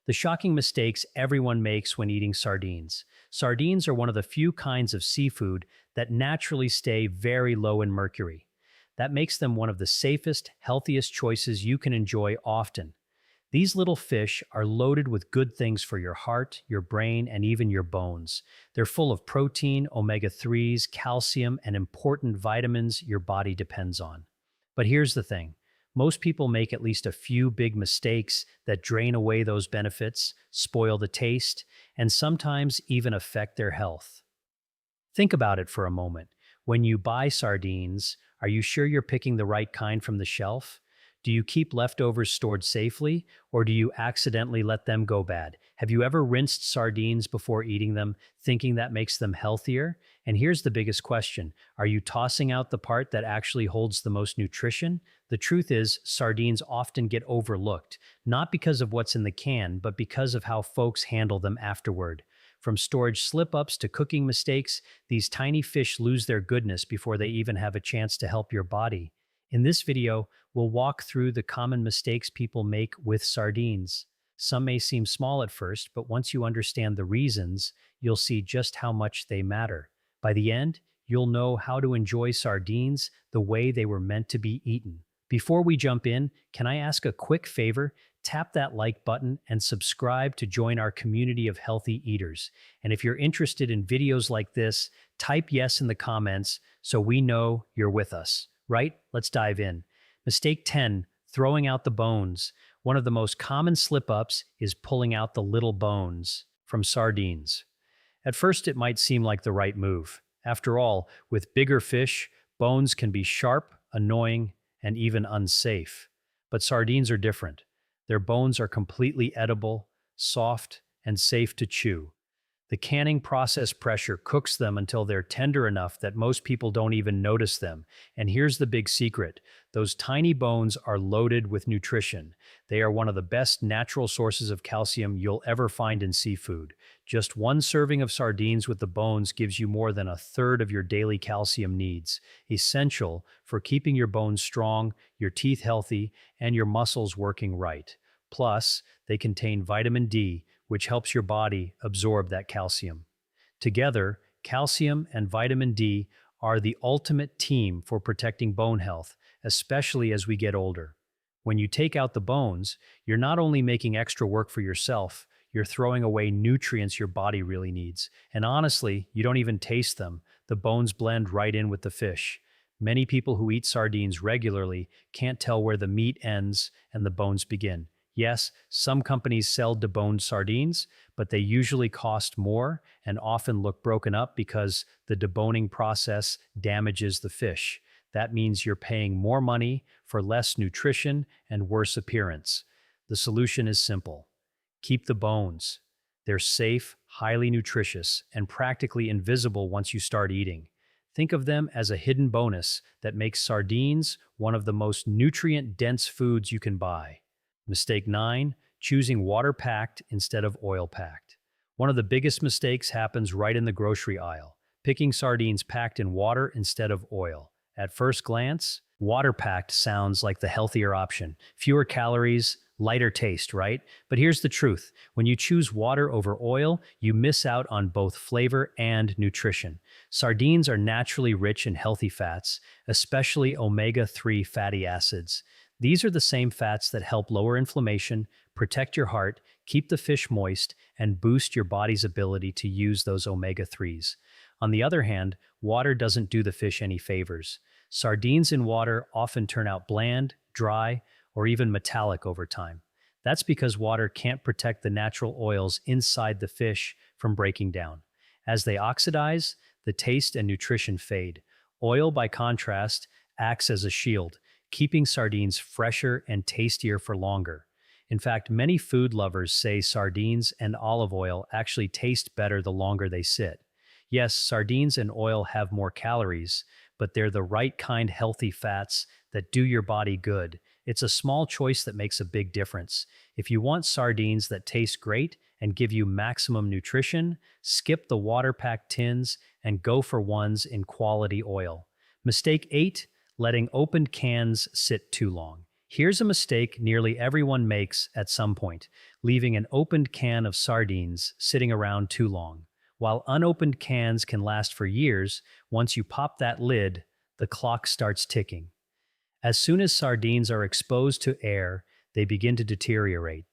The shocking mistakes everyone makes when eating sardines. Sardines are one of the few kinds of seafood that naturally stay very low in mercury. That makes them one of the safest, healthiest choices you can enjoy often. These little fish are loaded with good things for your heart, your brain, and even your bones. They're full of protein, omega-3s, calcium, and important vitamins your body depends on. But here's the thing. Most people make at least a few big mistakes that drain away those benefits, spoil the taste, and sometimes even affect their health. Think about it for a moment. When you buy sardines, are you sure you're picking the right kind from the shelf? Do you keep leftovers stored safely, or do you accidentally let them go bad? Have you ever rinsed sardines before eating them, thinking that makes them healthier? And here's the biggest question. Are you tossing out the part that actually holds the most nutrition? The truth is, sardines often get overlooked, not because of what's in the can, but because of how folks handle them afterward. From storage slip-ups to cooking mistakes, these tiny fish lose their goodness before they even have a chance to help your body. In this video, we'll walk through the common mistakes people make with sardines. Some may seem small at first, but once you understand the reasons, you'll see just how much they matter. By the end, you'll know how to enjoy sardines the way they were meant to be eaten. Before we jump in, can I ask a quick favor? Tap that like button and subscribe to join our community of healthy eaters. And if you're interested in videos like this, type yes in the comments so we know you're with us. Right? Let's dive in. Mistake 10, throwing out the bones. One of the most common slip-ups is pulling out the little bones from sardines. At first, it might seem like the right move. After all, with bigger fish, bones can be sharp, annoying, and even unsafe. But sardines are different. Their bones are completely edible, soft, and safe to chew. The canning process pressure cooks them until they're tender enough that most people don't even notice them. And here's the big secret. Those tiny bones are loaded with nutrition. They are one of the best natural sources of calcium you'll ever find in seafood. Just one serving of sardines with the bones gives you more than a third of your daily calcium needs, essential for keeping your bones strong, your teeth healthy, and your muscles working right. Plus, they contain vitamin D, which helps your body absorb that calcium. Together, calcium and vitamin D are the ultimate team for protecting bone health, especially as we get older. When you take out the bones, you're not only making extra work for yourself, you're throwing away nutrients your body really needs. And honestly, you don't even taste them. The bones blend right in with the fish. Many people who eat sardines regularly can't tell where the meat ends and the bones begin. Yes, some companies sell deboned sardines, but they usually cost more and often look broken up because the deboning process damages the fish. That means you're paying more money for less nutrition and worse appearance. The solution is simple. Keep the bones. They're safe, highly nutritious, and practically invisible once you start eating. Think of them as a hidden bonus that makes sardines one of the most nutrient-dense foods you can buy. Mistake 9, choosing water-packed instead of oil-packed. One of the biggest mistakes happens right in the grocery aisle, picking sardines packed in water instead of oil. At first glance, water-packed sounds like the healthier option. Fewer calories, lighter taste, right? But here's the truth. When you choose water over oil, you miss out on both flavor and nutrition. Sardines are naturally rich in healthy fats, especially omega-3 fatty acids. These are the same fats that help lower inflammation, protect your heart, keep the fish moist, and boost your body's ability to use those omega-3s. On the other hand, water doesn't do the fish any favors. Sardines in water often turn out bland, dry, or even metallic over time. That's because water can't protect the natural oils inside the fish from breaking down. As they oxidize, the taste and nutrition fade. Oil, by contrast, acts as a shield, keeping sardines fresher and tastier for longer. In fact, many food lovers say sardines and olive oil actually taste better the longer they sit. Yes, sardines and oil have more calories, but they're the right kind healthy fats that do your body good. It's a small choice that makes a big difference. If you want sardines that taste great and give you maximum nutrition, skip the water-packed tins and go for ones in quality oil. Mistake 8, letting opened cans sit too long. Here's a mistake nearly everyone makes at some point: leaving an opened can of sardines sitting around too long. While unopened cans can last for years, once you pop that lid, the clock starts ticking. As soon as sardines are exposed to air, they begin to deteriorate.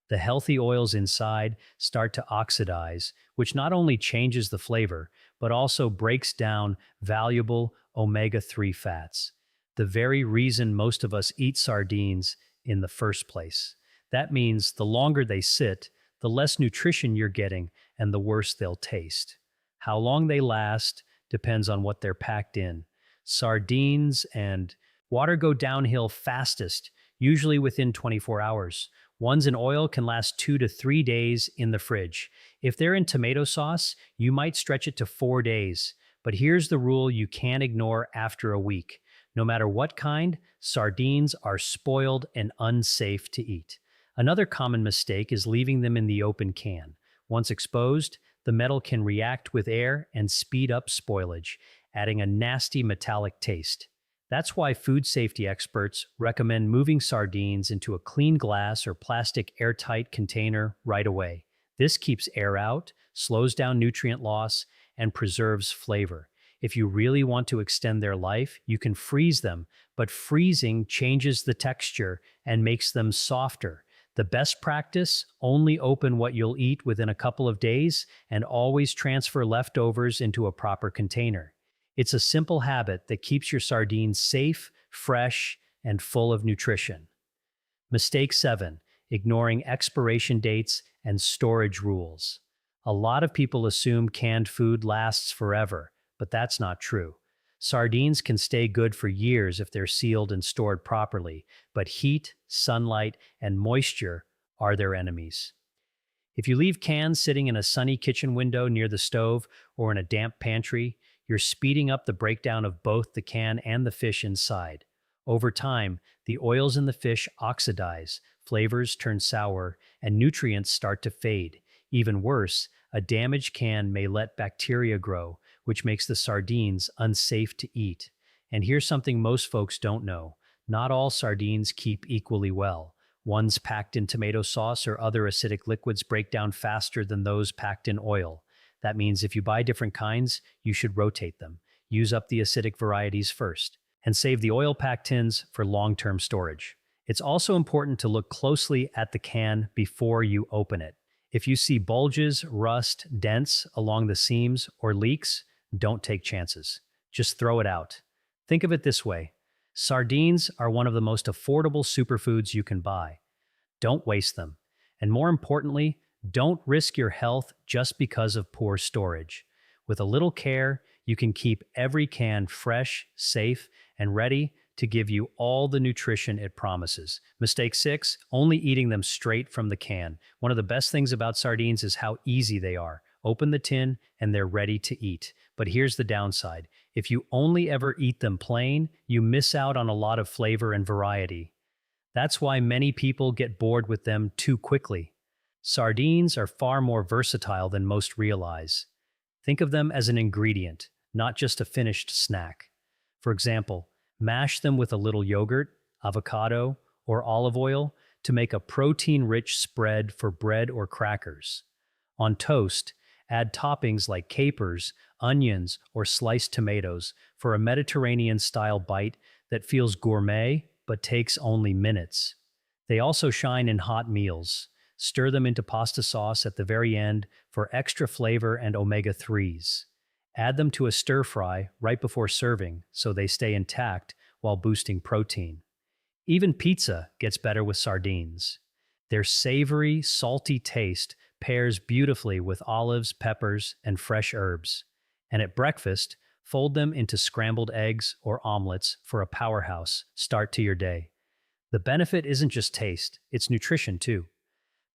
The healthy oils inside start to oxidize, which not only changes the flavor, but also breaks down valuable omega-3 fats, the very reason most of us eat sardines in the first place. That means the longer they sit, the less nutrition you're getting and the worse they'll taste. How long they last depends on what they're packed in. Sardines and water go downhill fastest, usually within 24 hours. Ones in oil can last 2 to 3 days in the fridge. If they're in tomato sauce, you might stretch it to 4 days. But here's the rule you can't ignore after a week. No matter what kind, sardines are spoiled and unsafe to eat. Another common mistake is leaving them in the open can. Once exposed, the metal can react with air and speed up spoilage, adding a nasty metallic taste. That's why food safety experts recommend moving sardines into a clean glass or plastic airtight container right away. This keeps air out, slows down nutrient loss, and preserves flavor. If you really want to extend their life, you can freeze them, but freezing changes the texture and makes them softer. The best practice: only open what you'll eat within a couple of days and always transfer leftovers into a proper container. It's a simple habit that keeps your sardines safe, fresh, and full of nutrition. Mistake 7: ignoring expiration dates and storage rules. A lot of people assume canned food lasts forever, but that's not true. Sardines can stay good for years if they're sealed and stored properly, but heat, sunlight, and moisture are their enemies. If you leave cans sitting in a sunny kitchen window near the stove or in a damp pantry, you're speeding up the breakdown of both the can and the fish inside. Over time, the oils in the fish oxidize, flavors turn sour, and nutrients start to fade. Even worse, a damaged can may let bacteria grow, which makes the sardines unsafe to eat. And here's something most folks don't know: not all sardines keep equally well. Ones packed in tomato sauce or other acidic liquids break down faster than those packed in oil. That means if you buy different kinds, you should rotate them. Use up the acidic varieties first, and save the oil-packed tins for long-term storage. It's also important to look closely at the can before you open it. If you see bulges, rust, dents along the seams, or leaks, don't take chances. Just throw it out. Think of it this way: sardines are one of the most affordable superfoods you can buy. Don't waste them. And more importantly, don't risk your health just because of poor storage. With a little care, you can keep every can fresh, safe, and ready to give you all the nutrition it promises. Mistake 6: only eating them straight from the can. One of the best things about sardines is how easy they are. Open the tin and they're ready to eat. But here's the downside: if you only ever eat them plain, you miss out on a lot of flavor and variety. That's why many people get bored with them too quickly. Sardines are far more versatile than most realize. Think of them as an ingredient, not just a finished snack. For example, mash them with a little yogurt, avocado, or olive oil to make a protein-rich spread for bread or crackers. On toast, add toppings like capers, onions, or sliced tomatoes for a Mediterranean-style bite that feels gourmet but takes only minutes. They also shine in hot meals. Stir them into pasta sauce at the very end for extra flavor and omega-3s. Add them to a stir fry right before serving so they stay intact while boosting protein. Even pizza gets better with sardines. Their savory, salty taste pairs beautifully with olives, peppers, and fresh herbs. And at breakfast, fold them into scrambled eggs or omelets for a powerhouse start to your day. The benefit isn't just taste, it's nutrition too.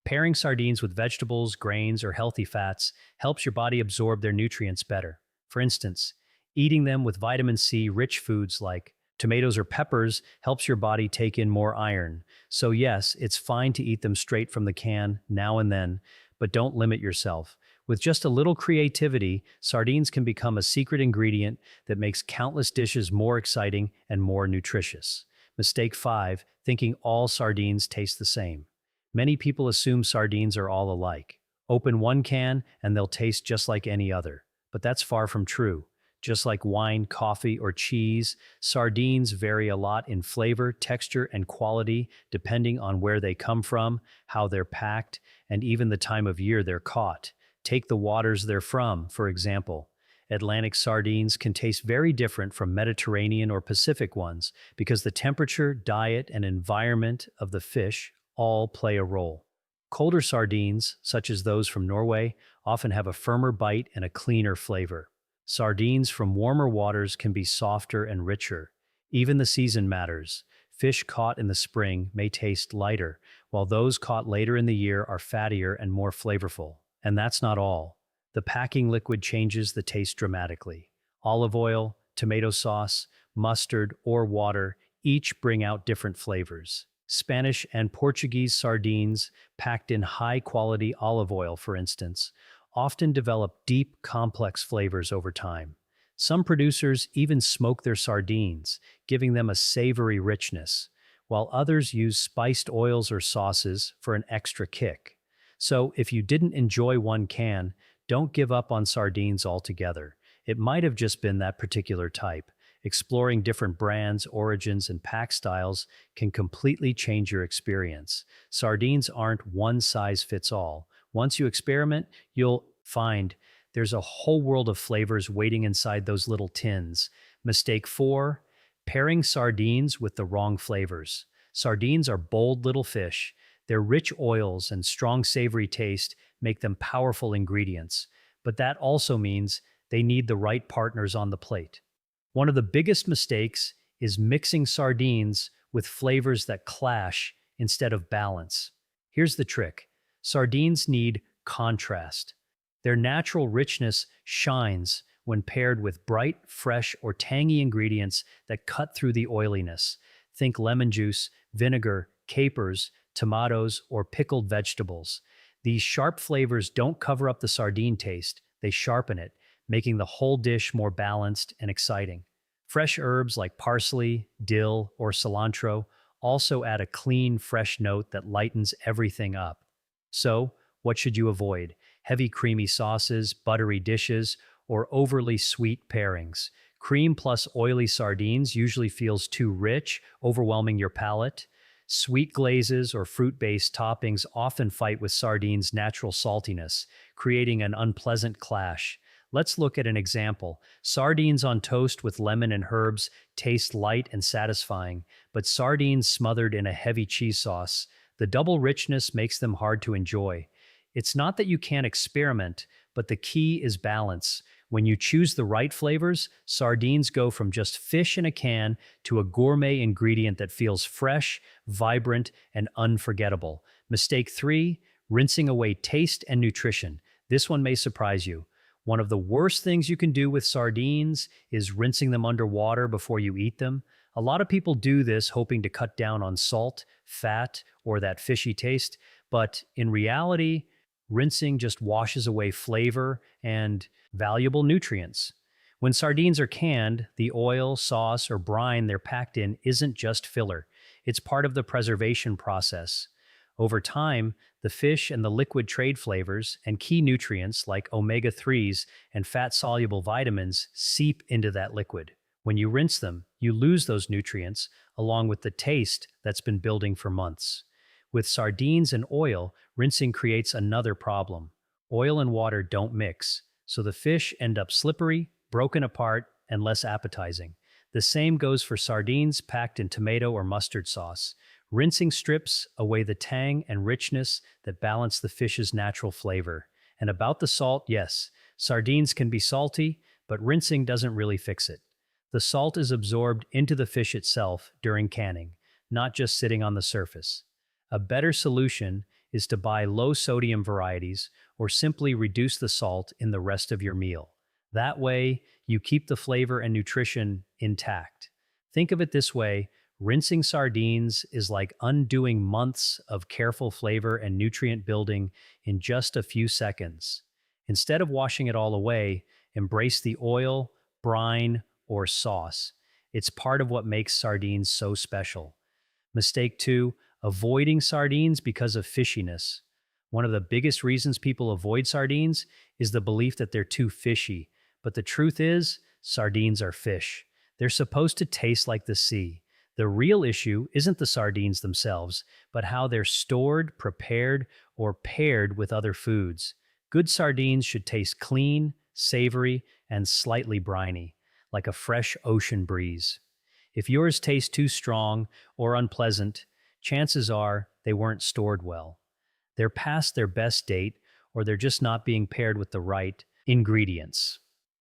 Pairing sardines with vegetables, grains, or healthy fats helps your body absorb their nutrients better. For instance, eating them with vitamin C-rich foods like tomatoes or peppers helps your body take in more iron. So yes, it's fine to eat them straight from the can now and then, but don't limit yourself. With just a little creativity, sardines can become a secret ingredient that makes countless dishes more exciting and more nutritious. Mistake 5: thinking all sardines taste the same. Many people assume sardines are all alike. Open one can and they'll taste just like any other. But that's far from true. Just like wine, coffee, or cheese, sardines vary a lot in flavor, texture, and quality depending on where they come from, how they're packed, and even the time of year they're caught. Take the waters they're from, for example. Atlantic sardines can taste very different from Mediterranean or Pacific ones because the temperature, diet, and environment of the fish all play a role. Colder sardines, such as those from Norway, often have a firmer bite and a cleaner flavor. Sardines from warmer waters can be softer and richer. Even the season matters. Fish caught in the spring may taste lighter, while those caught later in the year are fattier and more flavorful. And that's not all. The packing liquid changes the taste dramatically. Olive oil, tomato sauce, mustard, or water each bring out different flavors. Spanish and Portuguese sardines, packed in high-quality olive oil, for instance, often develop deep, complex flavors over time. Some producers even smoke their sardines, giving them a savory richness, while others use spiced oils or sauces for an extra kick. So, if you didn't enjoy one can, don't give up on sardines altogether. It might have just been that particular type. Exploring different brands, origins, and pack styles can completely change your experience. Sardines aren't one size fits all. Once you experiment, you'll find there's a whole world of flavors waiting inside those little tins. Mistake 4, pairing sardines with the wrong flavors. Sardines are bold little fish. Their rich oils and strong savory taste make them powerful ingredients, but that also means they need the right partners on the plate. One of the biggest mistakes is mixing sardines with flavors that clash instead of balance. Here's the trick. Sardines need contrast. Their natural richness shines when paired with bright, fresh, or tangy ingredients that cut through the oiliness. Think lemon juice, vinegar, capers, tomatoes, or pickled vegetables. These sharp flavors don't cover up the sardine taste, they sharpen it, making the whole dish more balanced and exciting. Fresh herbs like parsley, dill, or cilantro also add a clean, fresh note that lightens everything up. So, what should you avoid? Heavy creamy sauces, buttery dishes, or overly sweet pairings. Cream plus oily sardines usually feels too rich, overwhelming your palate. Sweet glazes or fruit-based toppings often fight with sardines' natural saltiness, creating an unpleasant clash. Let's look at an example. Sardines on toast with lemon and herbs taste light and satisfying, but sardines smothered in a heavy cheese sauce, the double richness makes them hard to enjoy. It's not that you can't experiment, but the key is balance. When you choose the right flavors, sardines go from just fish in a can to a gourmet ingredient that feels fresh, vibrant, and unforgettable. Mistake 3, rinsing away taste and nutrition. This one may surprise you. One of the worst things you can do with sardines is rinsing them underwater before you eat them. A lot of people do this hoping to cut down on salt, fat, or that fishy taste, but in reality, rinsing just washes away flavor and valuable nutrients. When sardines are canned, the oil, sauce, or brine they're packed in isn't just filler. It's part of the preservation process. Over time, the fish and the liquid trade flavors and key nutrients like omega-3s and fat-soluble vitamins seep into that liquid. When you rinse them, you lose those nutrients along with the taste that's been building for months. With sardines and oil, rinsing creates another problem. Oil and water don't mix, so the fish end up slippery, broken apart, and less appetizing. The same goes for sardines packed in tomato or mustard sauce. Rinsing strips away the tang and richness that balance the fish's natural flavor. And about the salt, yes, sardines can be salty, but rinsing doesn't really fix it. The salt is absorbed into the fish itself during canning, not just sitting on the surface. A better solution is to buy low-sodium varieties or simply reduce the salt in the rest of your meal. That way, you keep the flavor and nutrition intact. Think of it this way, rinsing sardines is like undoing months of careful flavor and nutrient building in just a few seconds. Instead of washing it all away, embrace the oil, brine, or sauce. It's part of what makes sardines so special. Mistake 2, Avoiding sardines because of fishiness. One of the biggest reasons people avoid sardines is the belief that they're too fishy. But the truth is, sardines are fish. They're supposed to taste like the sea. The real issue isn't the sardines themselves, but how they're stored, prepared, or paired with other foods. Good sardines should taste clean, savory, and slightly briny, like a fresh ocean breeze. If yours taste too strong or unpleasant, chances are they weren't stored well. They're past their best date, or they're just not being paired with the right ingredients.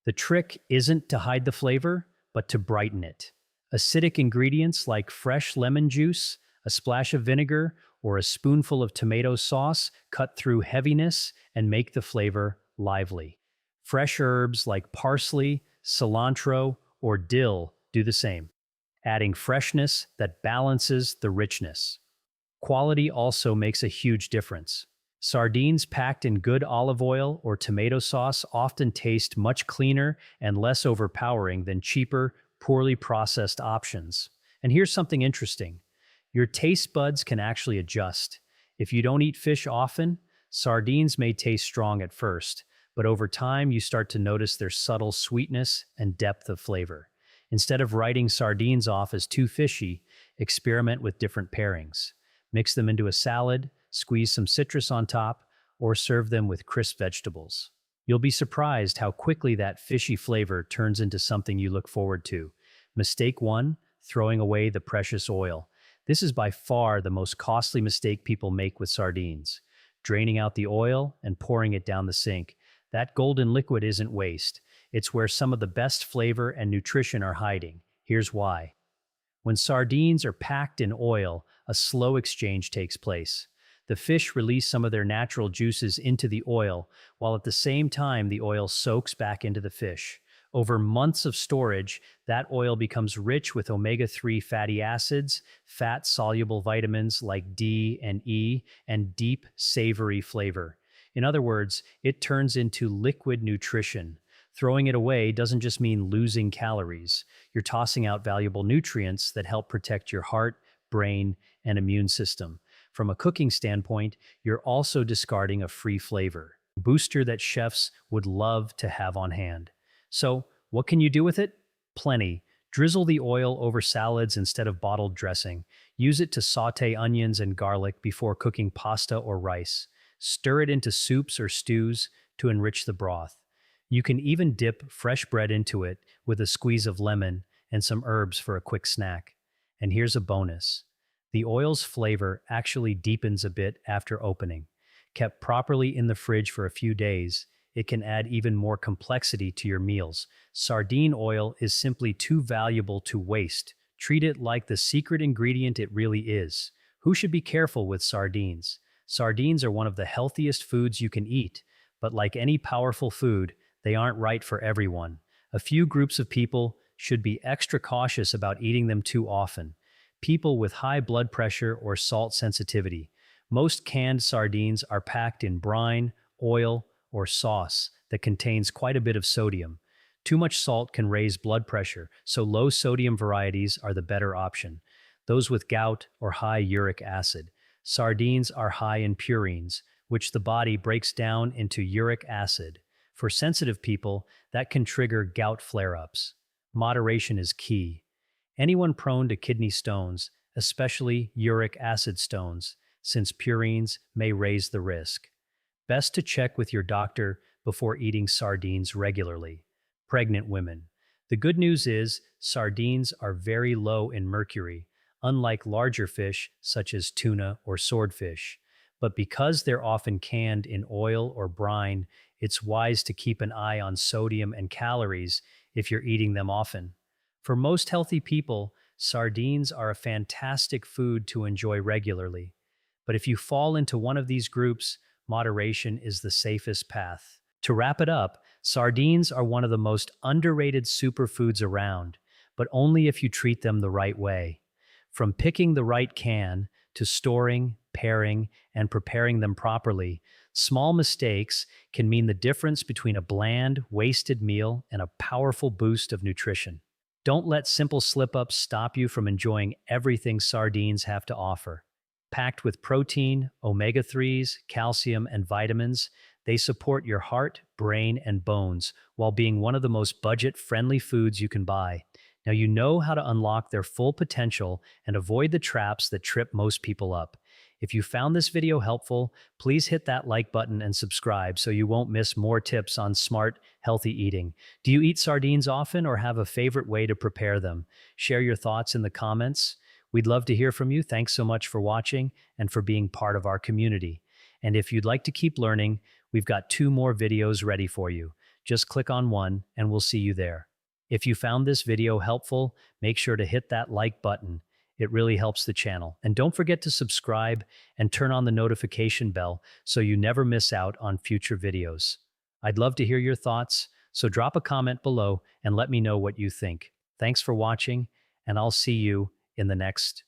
The trick isn't to hide the flavor, but to brighten it. Acidic ingredients like fresh lemon juice, a splash of vinegar, or a spoonful of tomato sauce cut through heaviness and make the flavor lively. Fresh herbs like parsley, cilantro, or dill do the same, adding freshness that balances the richness. Quality also makes a huge difference. Sardines packed in good olive oil or tomato sauce often taste much cleaner and less overpowering than cheaper, poorly processed options. And here's something interesting. Your taste buds can actually adjust. If you don't eat fish often, sardines may taste strong at first, but over time you start to notice their subtle sweetness and depth of flavor. Instead of writing sardines off as too fishy, experiment with different pairings. Mix them into a salad, squeeze some citrus on top, or serve them with crisp vegetables. You'll be surprised how quickly that fishy flavor turns into something you look forward to. Mistake one, throwing away the precious oil. This is by far the most costly mistake people make with sardines. Draining out the oil and pouring it down the sink. That golden liquid isn't waste. It's where some of the best flavor and nutrition are hiding. Here's why. When sardines are packed in oil, a slow exchange takes place. The fish release some of their natural juices into the oil, while at the same time the oil soaks back into the fish. Over months of storage, that oil becomes rich with omega-3 fatty acids, fat-soluble vitamins like D and E, and deep, savory flavor. In other words, it turns into liquid nutrition. Throwing it away doesn't just mean losing calories. You're tossing out valuable nutrients that help protect your heart, brain, and immune system. From a cooking standpoint, you're also discarding a free flavor, a booster that chefs would love to have on hand. So, what can you do with it? Plenty. Drizzle the oil over salads instead of bottled dressing. Use it to saute onions and garlic before cooking pasta or rice. Stir it into soups or stews to enrich the broth. You can even dip fresh bread into it with a squeeze of lemon and some herbs for a quick snack. And here's a bonus. The oil's flavor actually deepens a bit after opening. Kept properly in the fridge for a few days, it can add even more complexity to your meals. Sardine oil is simply too valuable to waste. Treat it like the secret ingredient it really is. Who should be careful with sardines? Sardines are one of the healthiest foods you can eat, but like any powerful food, they aren't right for everyone. A few groups of people should be extra cautious about eating them too often. People with high blood pressure or salt sensitivity. Most canned sardines are packed in brine, oil, or sauce that contains quite a bit of sodium. Too much salt can raise blood pressure, so low sodium varieties are the better option. Those with gout or high uric acid. Sardines are high in purines, which the body breaks down into uric acid. For sensitive people, that can trigger gout flare-ups. Moderation is key. Anyone prone to kidney stones, especially uric acid stones, since purines may raise the risk. Best to check with your doctor before eating sardines regularly. Pregnant women. The good news is sardines are very low in mercury, unlike larger fish such as tuna or swordfish. But because they're often canned in oil or brine, it's wise to keep an eye on sodium and calories if you're eating them often. For most healthy people, sardines are a fantastic food to enjoy regularly. But if you fall into one of these groups, moderation is the safest path. To wrap it up, sardines are one of the most underrated superfoods around, but only if you treat them the right way. From picking the right can to storing, pairing, and preparing them properly, small mistakes can mean the difference between a bland, wasted meal and a powerful boost of nutrition. Don't let simple slip-ups stop you from enjoying everything sardines have to offer. Packed with protein, omega-3s, calcium, and vitamins, they support your heart, brain, and bones while being one of the most budget-friendly foods you can buy. Now you know how to unlock their full potential and avoid the traps that trip most people up. If you found this video helpful, please hit that like button and subscribe so you won't miss more tips on smart, healthy eating. Do you eat sardines often or have a favorite way to prepare them? Share your thoughts in the comments. We'd love to hear from you. Thanks so much for watching and for being part of our community. And if you'd like to keep learning, we've got 2 more videos ready for you. Just click on one and we'll see you there. If you found this video helpful, make sure to hit that like button. It really helps the channel. And don't forget to subscribe and turn on the notification bell so you never miss out on future videos. I'd love to hear your thoughts, so drop a comment below and let me know what you think. Thanks for watching, and I'll see you in the next